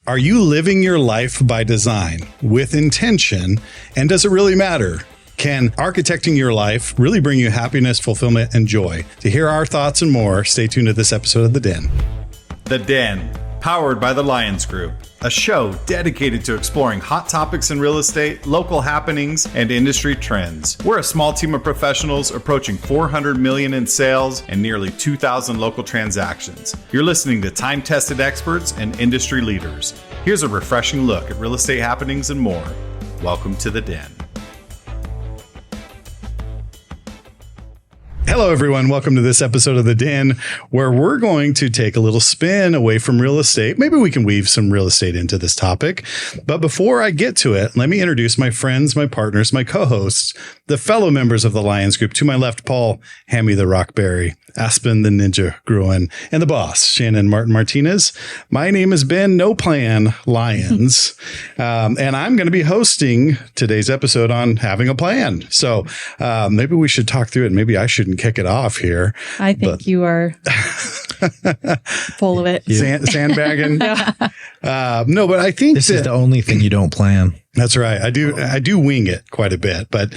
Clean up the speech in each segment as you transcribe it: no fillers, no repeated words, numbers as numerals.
Are you living your life by design with intention? And does it really matter? Can architecting your life really bring you happiness, fulfillment, and joy? To hear our thoughts and more, stay tuned to this episode of The Den. The Den, powered by the Lyons Group, a show dedicated to exploring hot topics in real estate, local happenings, and industry trends. We're a small team of professionals approaching $400 million in sales and nearly 2,000 local transactions. You're listening to time-tested experts and industry leaders. Here's a refreshing look at real estate happenings and more. Welcome to The Den. Hello, everyone. Welcome to this episode of The Den, where we're going to take a little spin away from real estate. Maybe we can weave some real estate into this topic. But before I get to it, let me introduce my friends, my partners, my co-hosts, the fellow members of the Lyons Group. To my left, Paul, Hammy the Rockberry, Aspen the Ninja, Groen, and the boss, Shannon Martinez. My name is Ben No Plan Lyons, and I'm going to be hosting today's episode on having a plan. So maybe we should talk through it. Maybe I shouldn't kick it off here. I think you are full of it. Sandbagging. No, but I think this is the only thing you don't plan. That's right. I do wing it quite a bit, but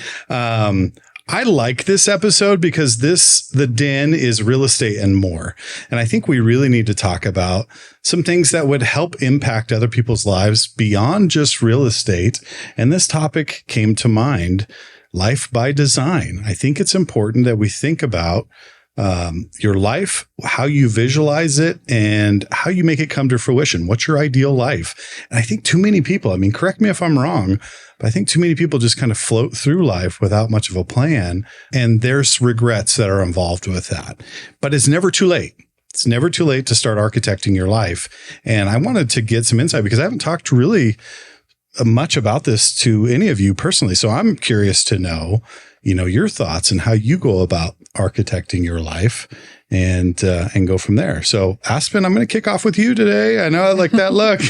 I like this episode because the Den is real estate and more. And I think we really need to talk about some things that would help impact other people's lives beyond just real estate. And this topic came to mind, life by design. I think it's important that we think about your life, how you visualize it, and how you make it come to fruition. What's your ideal life? And I think too many people, correct me if I'm wrong, but I think too many people just kind of float through life without much of a plan. And there's regrets that are involved with that. But it's never too late. It's never too late to start architecting your life. And I wanted to get some insight because I haven't talked really much about this to any of you personally. So I'm curious to know, your thoughts and how you go about architecting your life and go from there. So Aspen, I'm going to kick off with you today. I know I like that look.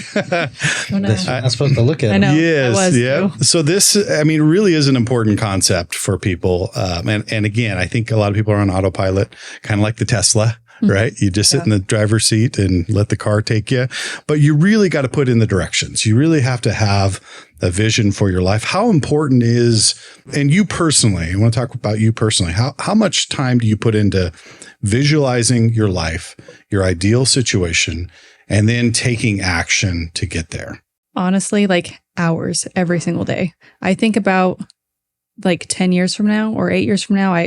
I'm not supposed to look at it. I know. Yes. Yeah. Too. So this, really is an important concept for people. And again, I think a lot of people are on autopilot, kind of like the Tesla. Right? You just sit in the driver's seat and let the car take you. But you really got to put in the directions. You really have to have a vision for your life. How important is, and you personally, I want to talk about you personally, how much time do you put into visualizing your life, your ideal situation, and then taking action to get there? Honestly, hours every single day. I think about 10 years from now or 8 years from now,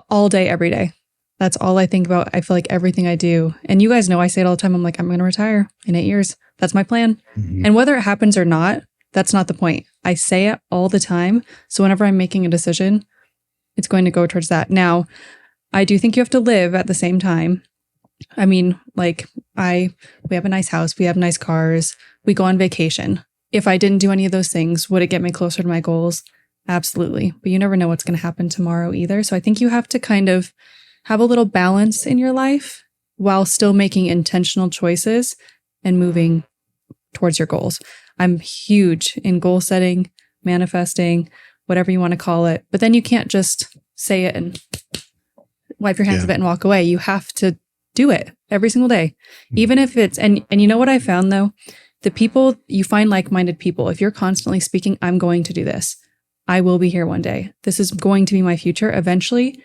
all day, every day. That's all I think about. I feel like everything I do, and you guys know I say it all the time. I'm going to retire in 8 years. That's my plan. Mm-hmm. And whether it happens or not, that's not the point. I say it all the time. So whenever I'm making a decision, it's going to go towards that. Now, I do think you have to live at the same time. We have a nice house. We have nice cars. We go on vacation. If I didn't do any of those things, would it get me closer to my goals? Absolutely. But you never know what's going to happen tomorrow either. So I think you have to kind of have a little balance in your life while still making intentional choices and moving towards your goals. I'm huge in goal setting, manifesting, whatever you want to call it. But then you can't just say it and wipe your hands of it and walk away. You have to do it every single day. Even if it's, and you know what I found though? The people, you find like-minded people. If you're constantly speaking, I'm going to do this. I will be here one day. This is going to be my future. Eventually,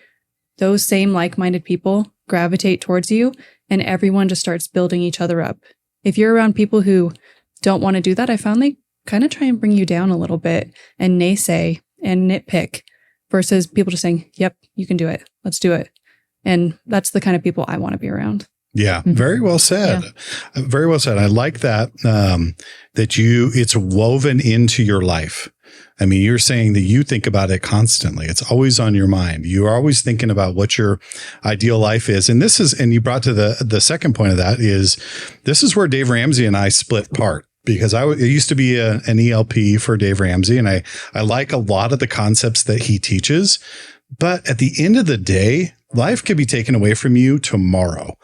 those same like-minded people gravitate towards you and everyone just starts building each other up. If you're around people who don't want to do that, I found they kind of try and bring you down a little bit and naysay and nitpick versus people just saying, yep, you can do it. Let's do it. And that's the kind of people I want to be around. Yeah. Very well said. Yeah. Very well said. I like that, it's woven into your life. You're saying that you think about it constantly. It's always on your mind. You're always thinking about what your ideal life is. And and you brought to the second point of that is, this is where Dave Ramsey and I split part. Because I used to be an ELP for Dave Ramsey, and I like a lot of the concepts that he teaches. But at the end of the day, life could be taken away from you tomorrow.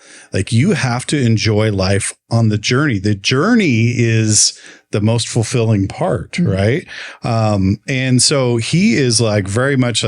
You have to enjoy life on the journey. The journey is the most fulfilling part, right? And so he is very much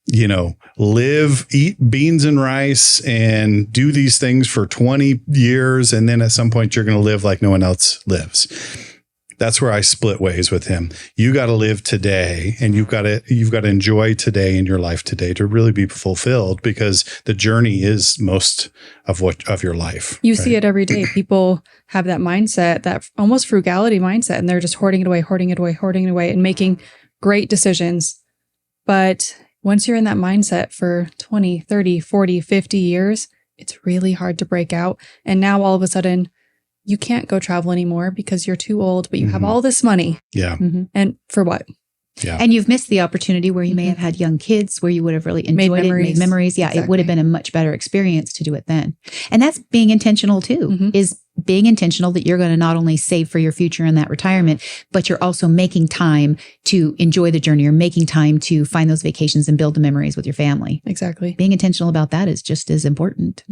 eat beans and rice and do these things for 20 years. And then at some point you're going to live like no one else lives. That's where I split ways with him. You got to live today, and you've got to enjoy today in your life today to really be fulfilled, because the journey is most of your life. You see it every day. People have that mindset, that almost frugality mindset, and they're just hoarding it away, and making great decisions. But once you're in that mindset for 20, 30, 40, 50 years, it's really hard to break out. And now all of a sudden, you can't go travel anymore because you're too old, but you have all this money. Yeah. And for what? Yeah. And you've missed the opportunity where you may have had young kids, where you would have really enjoyed made memories. Yeah, exactly. It would have been a much better experience to do it then. And that's being intentional too, is being intentional that you're going to not only save for your future in that retirement, but you're also making time to enjoy the journey, or making time to find those vacations and build the memories with your family. Exactly. Being intentional about that is just as important.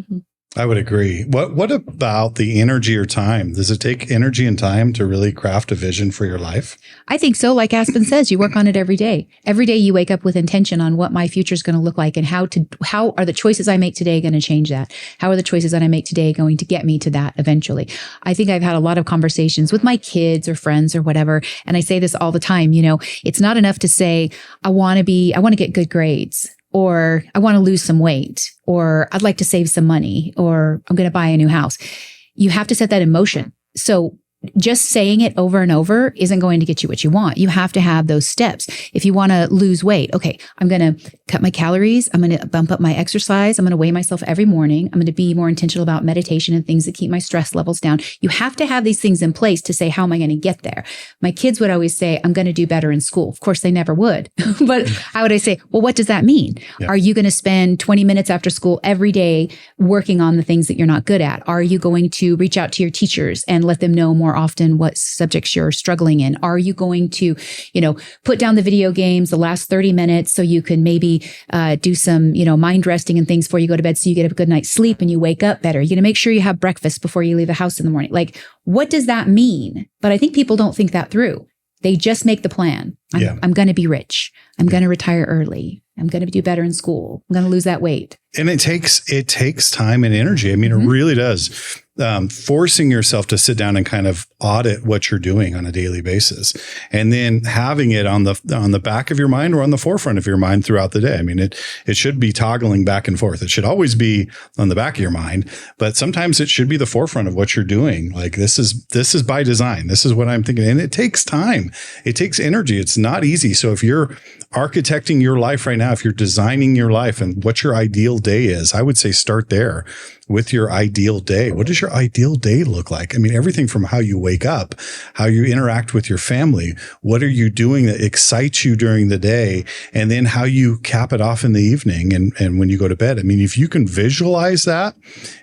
I would agree. What about the energy or time? Does it take energy and time to really craft a vision for your life? I think so. Like Aspen says, you work on it every day. Every day you wake up with intention on what my future is going to look like, and how are the choices I make today going to change that? How are the choices that I make today going to get me to that eventually? I think I've had a lot of conversations with my kids or friends or whatever. And I say this all the time, it's not enough to say, I want to get good grades, or I want to lose some weight, or I'd like to save some money, or I'm going to buy a new house. You have to set that in motion. So just saying it over and over isn't going to get you what you want. You have to have those steps. If you want to lose weight, okay, I'm going to cut my calories. I'm going to bump up my exercise. I'm going to weigh myself every morning. I'm going to be more intentional about meditation and things that keep my stress levels down. You have to have these things in place to say, how am I going to get there? My kids would always say, I'm going to do better in school. Of course, they never would. But how would I say, well, what does that mean? Yeah. Are you going to spend 20 minutes after school every day working on the things that you're not good at? Are you going to reach out to your teachers and let them know more often what subjects you're struggling in? Are you going to, put down the video games the last 30 minutes so you can maybe do some, mind resting and things before you go to bed, so you get a good night's sleep and you wake up better? You're going to make sure you have breakfast before you leave the house in the morning. Like, what does that mean? But I think people don't think that through. They just make the plan. I'm going to be rich. I'm going to retire early. I'm going to do better in school. I'm going to lose that weight. And it takes time and energy. I mean, it really does. Forcing yourself to sit down and kind of audit what you're doing on a daily basis, and then having it on the back of your mind or on the forefront of your mind throughout the day. I mean, it should be toggling back and forth. It should always be on the back of your mind, but sometimes it should be the forefront of what you're doing. Like, this is by design. This is what I'm thinking. And it takes time. It takes energy. It's not easy. So if you're architecting your life right now, if you're designing your life and what your ideal day is, I would say start there with your ideal day. What does your ideal day look like? I mean, everything from how you wake up, how you interact with your family, what are you doing that excites you during the day, and then how you cap it off in the evening and when you go to bed. I mean, if you can visualize that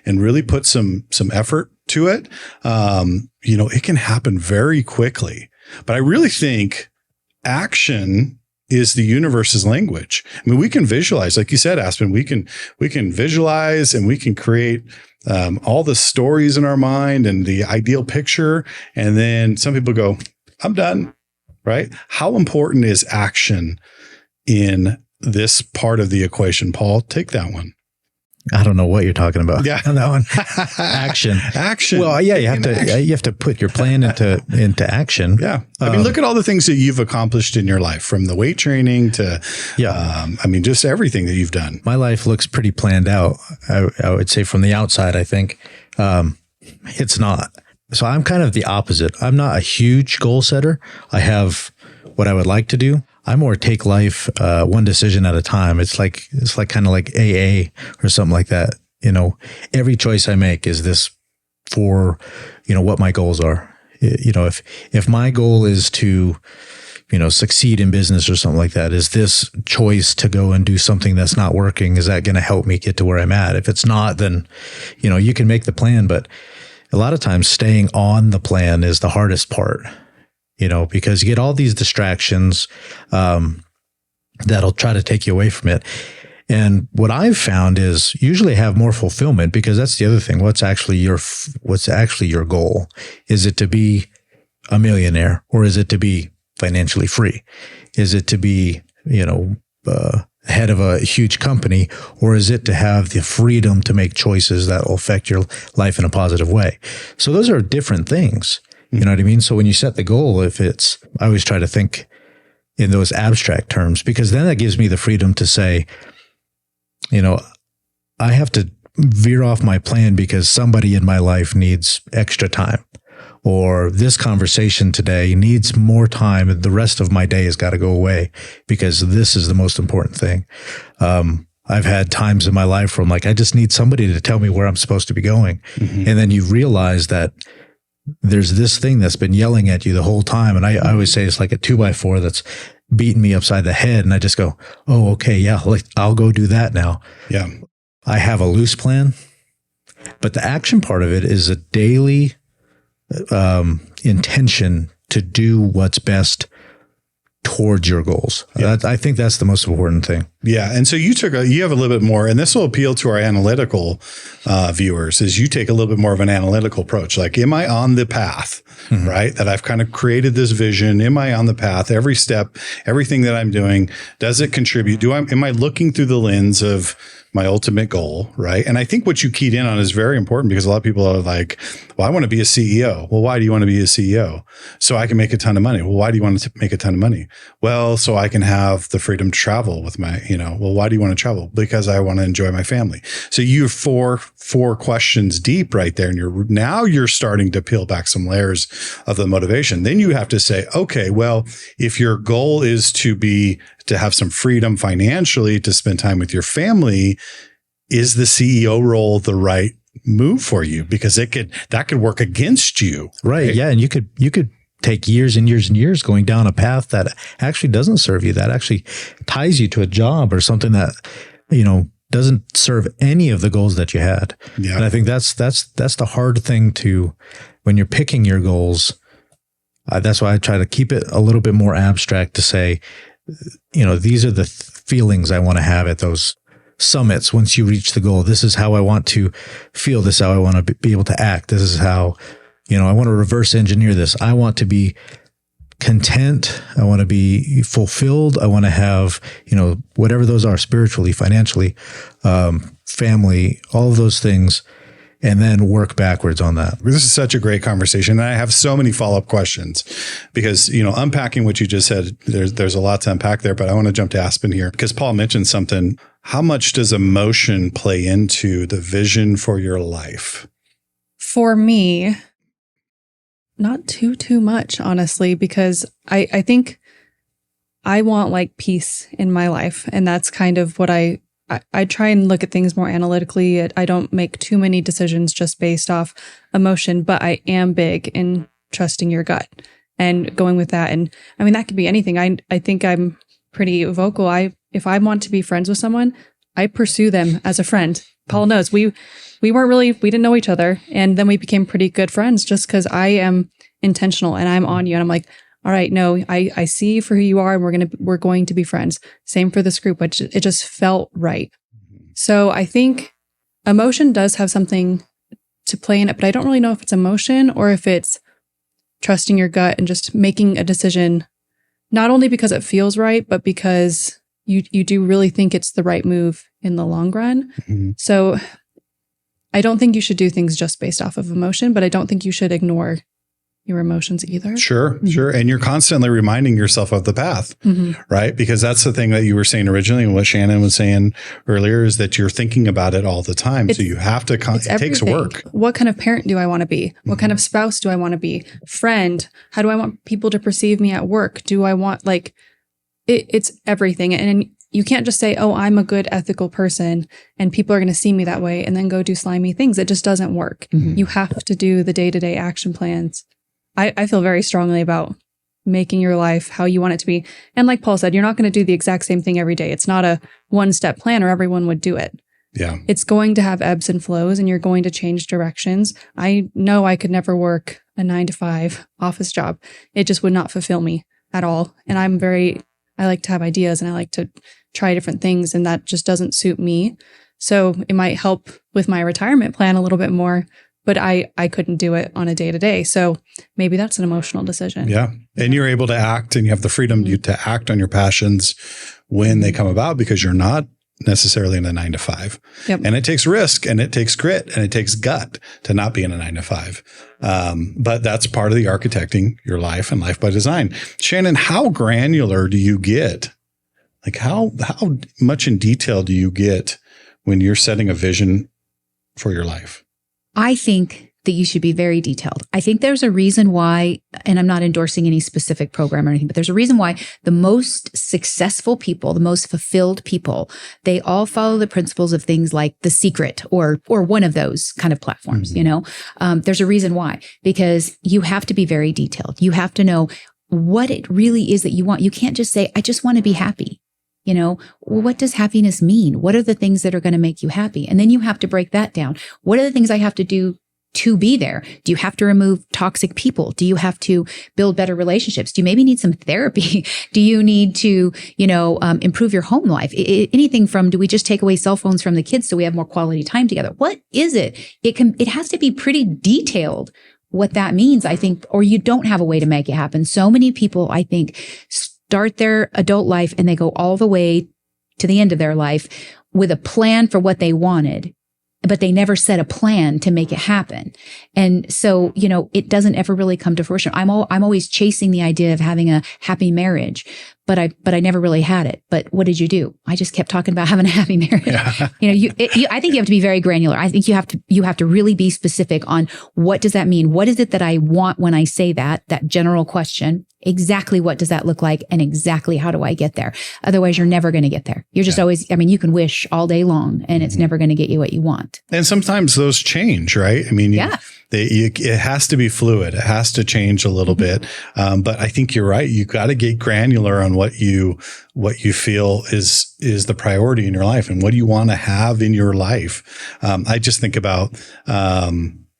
and really put some effort to it, it can happen very quickly. But I really think action is the universe's language. I mean, we can visualize, like you said, Aspen, we can visualize and we can create all the stories in our mind and the ideal picture. And then some people go, I'm done, right? How important is action in this part of the equation? Paul, take that one. I don't know what you're talking about. Yeah, that one. Action. Well, yeah, you have to put your plan into action. Yeah, I mean, look at all the things that you've accomplished in your life, from the weight training to, just everything that you've done. My life looks pretty planned out. I would say from the outside, I think it's not. So I'm kind of the opposite. I'm not a huge goal setter. I have what I would like to do. I more take life one decision at a time. It's like kind of like AA or something like that. Every choice I make is this for, what my goals are. If my goal is to, succeed in business or something like that, is this choice to go and do something that's not working, is that going to help me get to where I'm at? If it's not, then, you can make the plan, but a lot of times staying on the plan is the hardest part. Because you get all these distractions that'll try to take you away from it. And what I've found is usually have more fulfillment, because that's the other thing. What's actually your goal? Is it to be a millionaire, or is it to be financially free? Is it to be, head of a huge company, or is it to have the freedom to make choices that will affect your life in a positive way? So those are different things. You know what I mean? So when you set the goal, I always try to think in those abstract terms, because then that gives me the freedom to say, I have to veer off my plan because somebody in my life needs extra time, or this conversation today needs more time and the rest of my day has got to go away because this is the most important thing. I've had times in my life where I'm like, I just need somebody to tell me where I'm supposed to be going. Mm-hmm. And then you realize that there's this thing that's been yelling at you the whole time. And I always say it's like a 2x4 that's beating me upside the head. And I just go, oh, okay, yeah, I'll go do that now. Yeah. I have a loose plan, but the action part of it is a daily intention to do what's best towards your goals. Yeah. I think that's the most important thing. Yeah. And so you have a little bit more, and this will appeal to our analytical viewers, is you take a little bit more of an analytical approach. Like, am I on the path, mm-hmm. right? That I've kind of created this vision. Am I on the path? Every step, everything that I'm doing, does it contribute? Am I looking through the lens of my ultimate goal, right? And I think what you keyed in on is very important, because a lot of people are like, well, I want to be a CEO. Well, why do you want to be a CEO? So I can make a ton of money. Well, why do you want to make a ton of money? Well, so I can have the freedom to travel with my, well, why do you want to travel? Because I want to enjoy my family. So you're four questions deep right there. And you're starting to peel back some layers of the motivation. Then you have to say, okay, well, if your goal is to have some freedom financially to spend time with your family, is the CEO role the right move for you? Because that could work against you. Right. Yeah. And you could take years and years and years going down a path that actually doesn't serve you, that actually ties you to a job or something that, doesn't serve any of the goals that you had. Yeah. And I think that's the hard thing when you're picking your goals. That's why I try to keep it a little bit more abstract, to say, these are the feelings I want to have at those summits. Once you reach the goal, this is how I want to feel. This is how I want to be able to act. This is how, I want to reverse engineer this. I want to be content. I want to be fulfilled. I want to have, whatever those are, spiritually, financially, family, all of those things, and then work backwards on that. This is such a great conversation. And I have so many follow-up questions, because, unpacking what you just said, there's a lot to unpack there, but I want to jump to Aspen here, because Paul mentioned something. How much does emotion play into the vision for your life? For me, not too much, honestly, because I think I want like peace in my life. And that's kind of what I try and look at things more analytically. I don't make too many decisions just based off emotion, but I am big in trusting your gut and going with that. And I mean, that could be anything. I think I'm pretty vocal. If I want to be friends with someone, I pursue them as a friend. Paul knows we didn't know each other. And then we became pretty good friends just because I am intentional and I'm on you. And I'm like, all right, no, I see you for who you are, and we're going to be friends. Same for this group, which it just felt right. So I think emotion does have something to play in it, but I don't really know if it's emotion or if it's trusting your gut and just making a decision, not only because it feels right, but because you do really think it's the right move in the long run. Mm-hmm. So I don't think you should do things just based off of emotion, but I don't think you should ignore your emotions either. Sure. And you're constantly reminding yourself of the path, mm-hmm. right? Because that's the thing that you were saying originally, and what Shannon was saying earlier, is that you're thinking about it all the time. So you have to, it takes work. What kind of parent do I want to be? What kind of spouse do I want to be? Friend? How do I want people to perceive me at work? Do I want it's everything. And you can't just say, oh, I'm a good ethical person and people are going to see me that way and then go do slimy things. It just doesn't work. Mm-hmm. You have to do the day-to-day action plans. I feel very strongly about making your life how you want it to be. And like Paul said, you're not going to do the exact same thing every day. It's not a one-step plan or everyone would do it. Yeah. It's going to have ebbs and flows and you're going to change directions. I know I could never work a 9-to-5 office job. It just would not fulfill me at all. And I like to have ideas and I like to try different things, and that just doesn't suit me. So it might help with my retirement plan a little bit more, but I couldn't do it on a day-to-day. So maybe that's an emotional decision. Yeah. And you're able to act, and you have the freedom to act on your passions when they come about, because you're not necessarily in a 9 to 5. Yep. And it takes risk, and it takes grit, and it takes gut to not be in a 9 to 5. But that's part of the architecting your life and life by design. Shannon, how granular do you get? Like how much in detail do you get when you're setting a vision for your life? I think that you should be very detailed. I think there's a reason why, and I'm not endorsing any specific program or anything, but there's a reason why the most successful people, the most fulfilled people, they all follow the principles of things like The Secret or one of those kind of platforms, There's a reason why, because you have to be very detailed. You have to know what it really is that you want. You can't just say, I just want to be happy. What does happiness mean? What are the things that are going to make you happy? And then you have to break that down. What are the things I have to do to be there? Do you have to remove toxic people? Do you have to build better relationships? Do you maybe need some therapy? Do you need to, improve your home life? Anything from, do we just take away cell phones from the kids so we have more quality time together? What is it? It has to be pretty detailed what that means, I think, or you don't have a way to make it happen. So many people, I think, start their adult life and they go all the way to the end of their life with a plan for what they wanted, but they never set a plan to make it happen. And so, it doesn't ever really come to fruition. I'm always chasing the idea of having a happy marriage, but I never really had it. But what did you do? I just kept talking about having a happy marriage. Yeah. I think you have to be very granular. I think you have to really be specific on what does that mean? What is it that I want when I say that general question? Exactly what does that look like? And exactly how do I get there? Otherwise, you're never going to get there. You're just always, you can wish all day long and it's never going to get you what you want. And sometimes those change, right? It has to be fluid. It has to change a little bit. But I think you're right. You got to get granular on what you feel is the priority in your life and what do you want to have in your life. I just think about,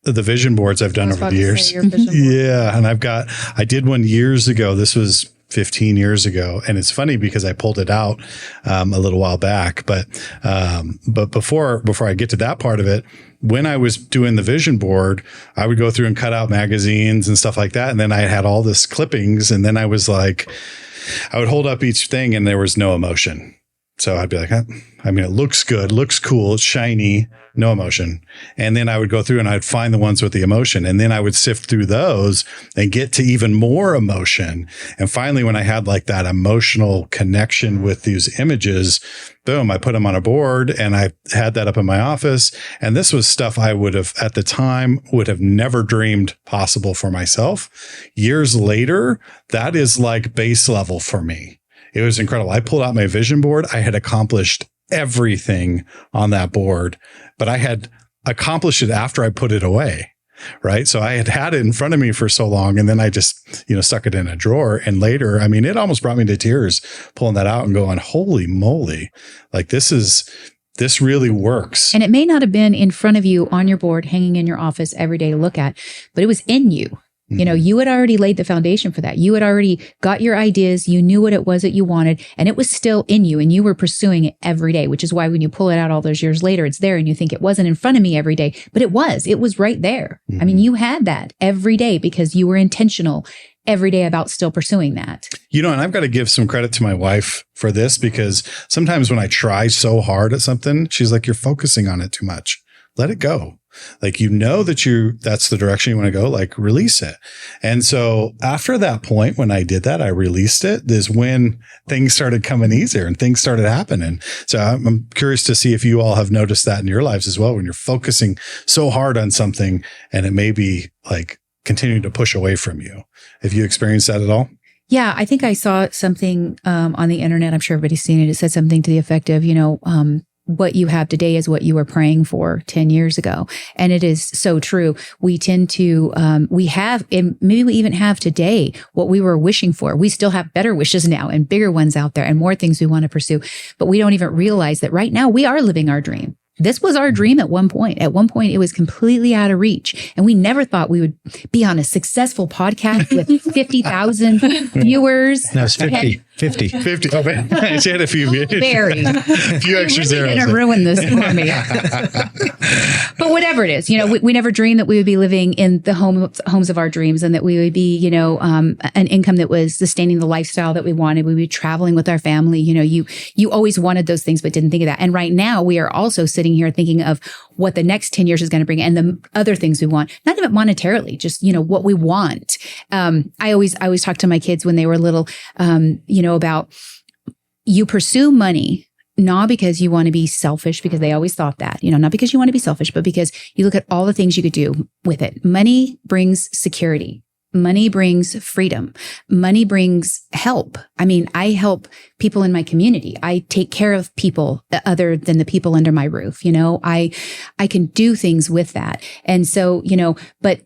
the vision boards I've done over the years. Yeah. And I did one years ago. This was 15 years ago. And it's funny because I pulled it out, a little while back, but before I get to that part of it, when I was doing the vision board, I would go through and cut out magazines and stuff like that. And then I had all this clippings. And then I was like, I would hold up each thing and there was no emotion. So I'd be like, it looks good, looks cool, it's shiny, no emotion. And then I would go through and I'd find the ones with the emotion. And then I would sift through those and get to even more emotion. And finally, when I had like that emotional connection with these images, boom, I put them on a board and I had that up in my office. And this was stuff I would have at the time would have never dreamed possible for myself. Years later, that is like base level for me. It was incredible. I pulled out my vision board. I had accomplished everything on that board, but I had accomplished it after I put it away. Right. So I had it in front of me for so long and then I just, stuck it in a drawer. And later, it almost brought me to tears pulling that out and going, holy moly, like this really works. And it may not have been in front of you on your board, hanging in your office every day to look at, but it was in you. You had already laid the foundation for that. You had already got your ideas. You knew what it was that you wanted, and it was still in you, and you were pursuing it every day, which is why when you pull it out all those years later, it's there and you think it wasn't in front of me every day, but it was right there. Mm-hmm. You had that every day because you were intentional every day about still pursuing that. And I've got to give some credit to my wife for this because sometimes when I try so hard at something, she's like, you're focusing on it too much. Let it go. Like, that's the direction you want to go, like release it. And so after that point, when I did that, I released it, is when things started coming easier and things started happening. So I'm curious to see if you all have noticed that in your lives as well, when you're focusing so hard on something and it may be like continuing to push away from you. Have you experienced that at all? Yeah, I think I saw something on the internet. I'm sure everybody's seen it. It said something to the effect of, what you have today is what you were praying for 10 years ago. And it is so true. We tend to, and maybe we even have today what we were wishing for. We still have better wishes now and bigger ones out there and more things we want to pursue. But we don't even realize that right now we are living our dream. This was our dream at one point. At one point, it was completely out of reach. And we never thought we would be on a successful podcast with 50,000 viewers. No, it's 50. 50. Oh, man. She had a few Very. few extra zeros. You're going to ruin this for me. But whatever it is, we never dreamed that we would be living in the homes of our dreams, and that we would be, an income that was sustaining the lifestyle that we wanted. We would be traveling with our family. You always wanted those things, but didn't think of that. And right now we are also sitting here thinking of what the next 10 years is going to bring and the other things we want, not even monetarily, just, what we want. I always talk to my kids when they were little, about you pursue money, not because you want to be selfish, because they always thought that, not because you want to be selfish, but because you look at all the things you could do with it. Money brings security. Money brings freedom. Money brings help. I mean, I help people in my community. I take care of people other than the people under my roof. I can do things with that. And so, but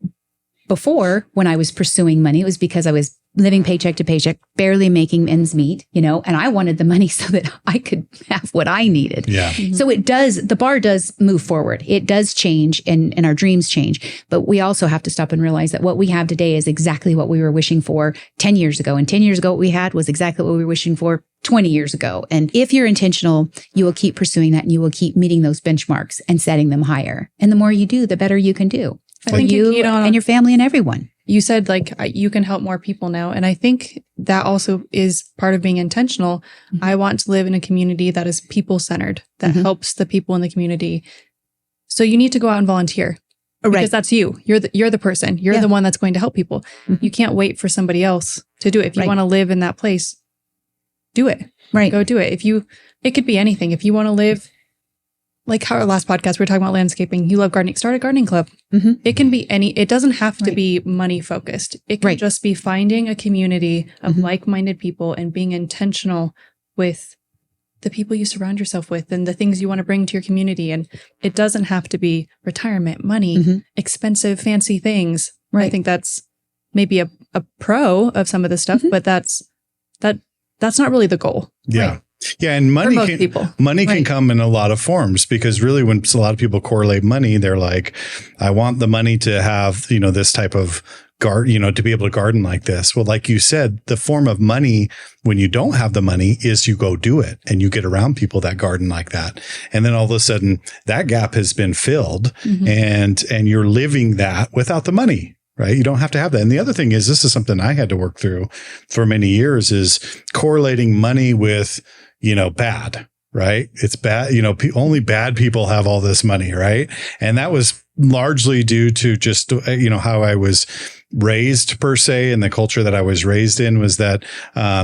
before, when I was pursuing money, it was because I was living paycheck to paycheck, barely making ends meet, and I wanted the money so that I could have what I needed. Yeah. Mm-hmm. So the bar does move forward. It does change and our dreams change. But we also have to stop and realize that what we have today is exactly what we were wishing for 10 years ago. And 10 years ago, what we had was exactly what we were wishing for 20 years ago. And if you're intentional, you will keep pursuing that, and you will keep meeting those benchmarks and setting them higher. And the more you do, the better you can do. I think you and your family and everyone. You said you can help more people now. And I think that also is part of being intentional. Mm-hmm. I want to live in a community that is people centered, that helps the people in the community. So you need to go out and volunteer because that's you. You're the person. You're the one that's going to help people. Mm-hmm. You can't wait for somebody else to do it. If you want to live in that place, do it. Right. Go do it. It could be anything. If you want to live, like how our last podcast, we were talking about landscaping. You love gardening. Start a gardening club. Mm-hmm. It can be it doesn't have to be money focused. It can just be finding a community of like-minded people and being intentional with the people you surround yourself with and the things you want to bring to your community. And it doesn't have to be retirement, money, expensive, fancy things. Right. I think that's maybe a pro of some of this stuff, but that's not really the goal. Yeah. Right. Yeah, and money can come in a lot of forms, because really when a lot of people correlate money, they're like, I want the money to have, this type of to be able to garden like this. Well, like you said, the form of money when you don't have the money is you go do it and you get around people that garden like that. And then all of a sudden that gap has been filled and you're living that without the money. Right. You don't have to have that. And the other thing is, this is something I had to work through for many years, is correlating money with, bad, right? It's bad. Only bad people have all this money. Right. And that was largely due to just, how I was raised per se, and the culture that I was raised in was that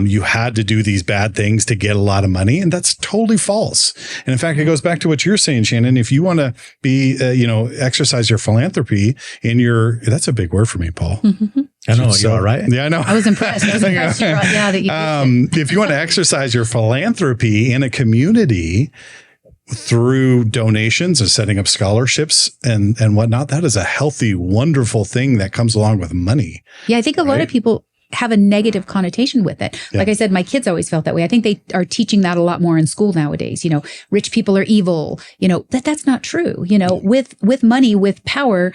you had to do these bad things to get a lot of money. And that's totally false. And in fact, it goes back to what you're saying, Shannon. If you want to be, exercise your philanthropy that's a big word for me, Paul. Mm-hmm. I know. You're all right. Yeah, I know. I was impressed. That you if you want to exercise your philanthropy in a community through donations and setting up scholarships and whatnot, that is a healthy, wonderful thing that comes along with money. Yeah, I think a lot of people have a negative connotation with it. Yeah. Like I said, my kids always felt that way. I think they are teaching that a lot more in school nowadays. Rich people are evil. That's not true. With money, with power,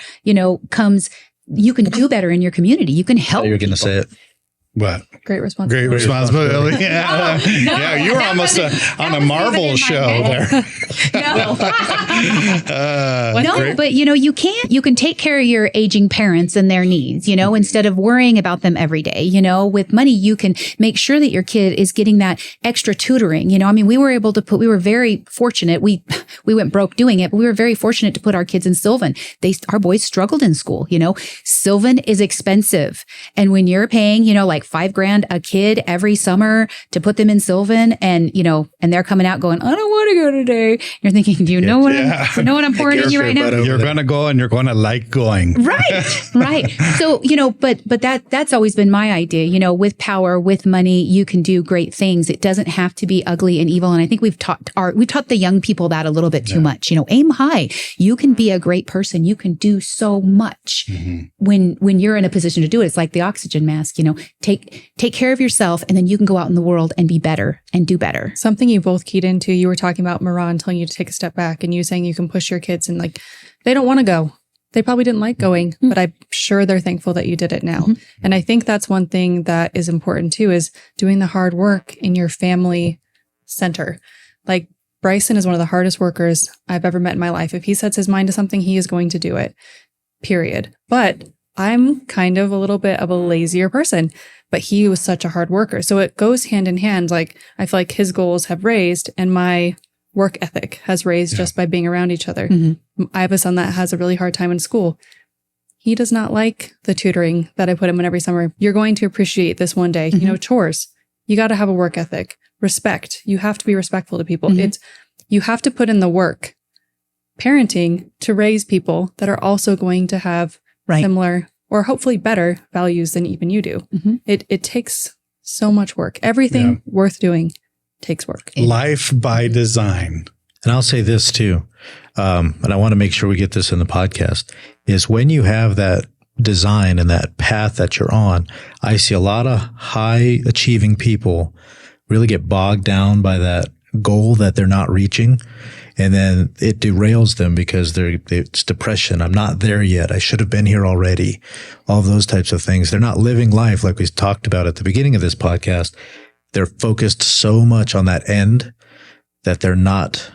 comes, you can do better in your community. You can help. You're going to say it. What? Great responsibility. Great responsibility. Yeah. No, you were almost on a Marvel show there. But you can take care of your aging parents and their needs, instead of worrying about them every day. With money, you can make sure that your kid is getting that extra tutoring. We were very fortunate. We went broke doing it, but we were very fortunate to put our kids in Sylvan. Our boys struggled in school. Sylvan is expensive. And when you're paying, like $5,000 a kid every summer to put them in Sylvan, and and they're coming out going, I don't want to go today. You're thinking, do you know what I'm pouring in you right now? You're going to go and you're going to like going. Right. So, but that's always been my idea, with power, with money, you can do great things. It doesn't have to be ugly and evil. And I think we've taught the young people that a little bit too much, aim high. You can be a great person. You can do so much when you're in a position to do it. It's like the oxygen mask, take take care of yourself, and then you can go out in the world and be better and do better. Something you both keyed into, you were talking about Moran telling you to take a step back, and you saying you can push your kids and like, they don't want to go. They probably didn't like going, but I'm sure they're thankful that you did it now. And I think that's one thing that is important too, is doing the hard work in your family center. Like Bryson is one of the hardest workers I've ever met in my life. If he sets his mind to something, he is going to do it, period. But I'm kind of a little bit of a lazier person, but he was such a hard worker. So it goes hand in hand. Like I feel like his goals have raised and my work ethic has raised just by being around each other. I have a son that has a really hard time in school. He does not like the tutoring that I put him in every summer. You're going to appreciate this one day. You know, chores. You got to have a work ethic. Respect. You have to be respectful to people. You have to put in the work. Parenting to raise people that are also going to have similar or hopefully better values than even you do. It takes so much work. Everything worth doing takes work. Life by design. And I'll say this too, and I want to make sure we get this in the podcast, is when you have that design and that path that you're on, I see a lot of high achieving people really get bogged down by that goal that they're not reaching. And then it derails them because it's depression. I'm not there yet. I should have been here already. All of those types of things. They're not living life like we talked about at the beginning of this podcast. They're focused so much on that end that they're not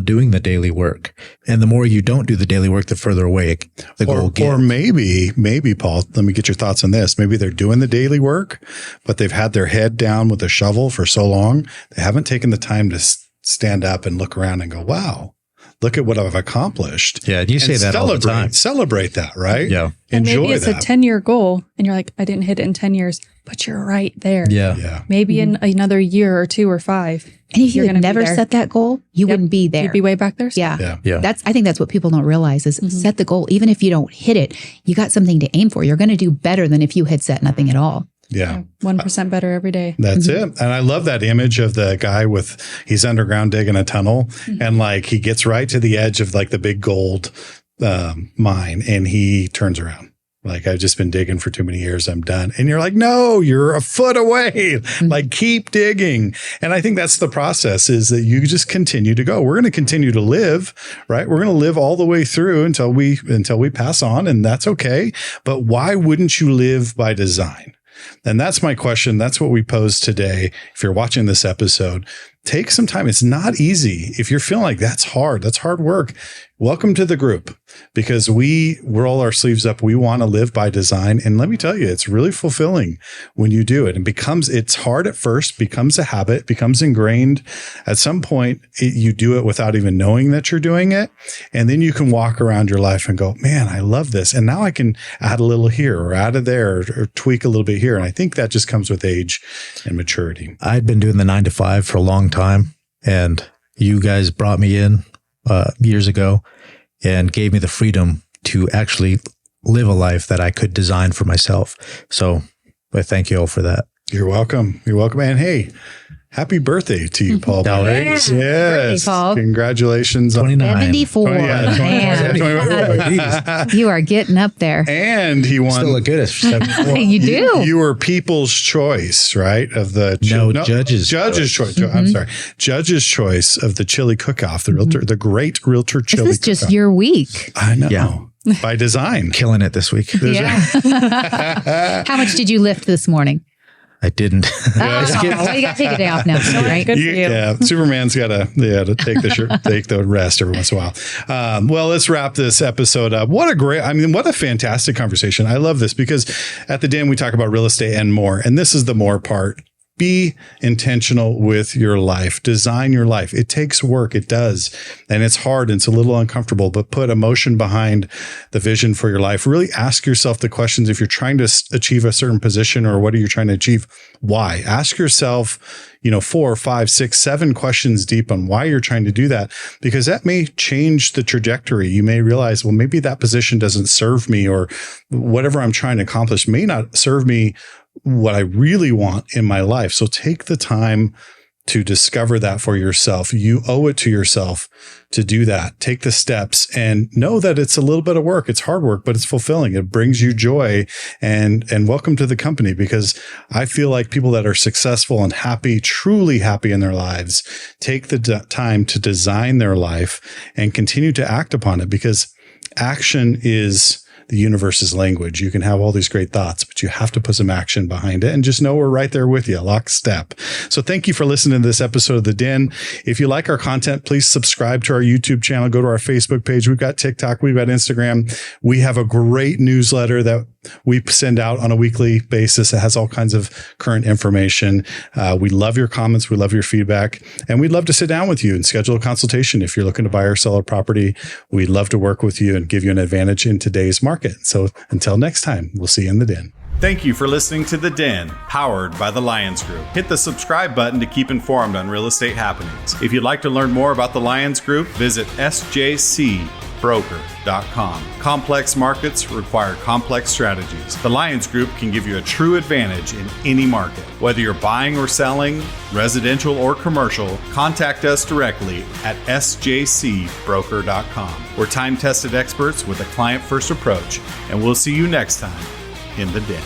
doing the daily work. And the more you don't do the daily work, the further away the goal gets. Or maybe, Paul, let me get your thoughts on this. Maybe they're doing the daily work, but they've had their head down with a shovel for so long, they haven't taken the time to stand up and look around and go, wow, look at what I've accomplished. Yeah, you say that all the time. Celebrate that, right? Yeah. And Enjoy maybe it's that. a 10-year goal and you're like, I didn't hit it in 10 years, but you're right there. Yeah. Maybe in another year or 2 or 5. And if you You're had gonna be never there. set that goal, you wouldn't be there. You'd be way back there. Yeah. Yeah. I think that's what people don't realize is set the goal. Even if you don't hit it, you got something to aim for. You're going to do better than if you had set nothing at all. Yeah. 1% better every day. That's it. And I love that image of the guy he's underground digging a tunnel and like he gets right to the edge of like the big gold mine and he turns around. Like, I've just been digging for too many years. I'm done. And you're like, no, you're a foot away. Like, keep digging. And I think that's the process, is that you just continue to go. We're going to continue to live, right? We're going to live all the way through until we pass on, and that's okay. But why wouldn't you live by design? And that's my question. That's what we pose today. If you're watching this episode, take some time. It's not easy. If you're feeling like that's hard work, welcome to the group, because we roll our sleeves up. We want to live by design. And let me tell you, it's really fulfilling when you do it. And it's hard at first, becomes a habit, becomes ingrained. At some point, you do it without even knowing that you're doing it. And then you can walk around your life and go, man, I love this. And now I can add a little here or add it there or tweak a little bit here. And I think that just comes with age and maturity. I'd been doing the 9 to 5 for a long time, and you guys brought me in years ago and gave me the freedom to actually live a life that I could design for myself. So I thank you all for that. You're welcome. You're welcome. And hey, happy birthday to you, Paul. Yes. Birthday, Paul. Congratulations. 29. 74. Man. You are getting up there. And he won. Still look good at 74. You do. You were People's Choice, right? Of the Judge's Choice. I'm sorry. Judge's Choice of the Chili Cook-Off, the great Realtor Chili This is just Cook-Off. your week. I know. Yeah. By design. Killing it this week. Yeah. How much did you lift this morning? I didn't. Well, you got to take a day off now, right? Good for you. Yeah, Superman's got to take the rest every once in a while. Well, let's wrap this episode up. What a fantastic conversation. I love this because at the Den we talk about real estate and more, and this is the more part. Be intentional with your life. Design your life. It takes work. It does. And it's hard. And it's a little uncomfortable, but put emotion behind the vision for your life. Really ask yourself the questions. If you're trying to achieve a certain position, or what are you trying to achieve? Why? Ask yourself, 4, 5, 6, 7 questions deep on why you're trying to do that, because that may change the trajectory. You may realize, well, maybe that position doesn't serve me, or whatever I'm trying to accomplish may not serve me what I really want in my life. So take the time to discover that for yourself. You owe it to yourself to do that. Take the steps and know that it's a little bit of work. It's hard work, but it's fulfilling. It brings you joy, and welcome to the company, because I feel like people that are successful and happy, truly happy in their lives, take the time to design their life and continue to act upon it, because action is the universe's language. You can have all these great thoughts, but you have to put some action behind it, and just know we're right there with you, lockstep. So thank you for listening to this episode of The Den. If you like our content, please subscribe to our YouTube channel. Go to our Facebook page. We've got TikTok. We've got Instagram. We have a great newsletter that we send out on a weekly basis. It has all kinds of current information. We love your comments. We love your feedback, and we'd love to sit down with you and schedule a consultation. If you're looking to buy or sell a property, we'd love to work with you and give you an advantage in today's market. So until next time, we'll see you in the Den. Thank you for listening to The Den, powered by the Lyons Group. Hit the subscribe button to keep informed on real estate happenings. If you'd like to learn more about the Lyons Group, visit sjcbroker.com. Complex markets require complex strategies. The Lyons Group can give you a true advantage in any market. Whether you're buying or selling, residential or commercial, contact us directly at sjcbroker.com. We're time-tested experts with a client-first approach, and we'll see you next time in The Den.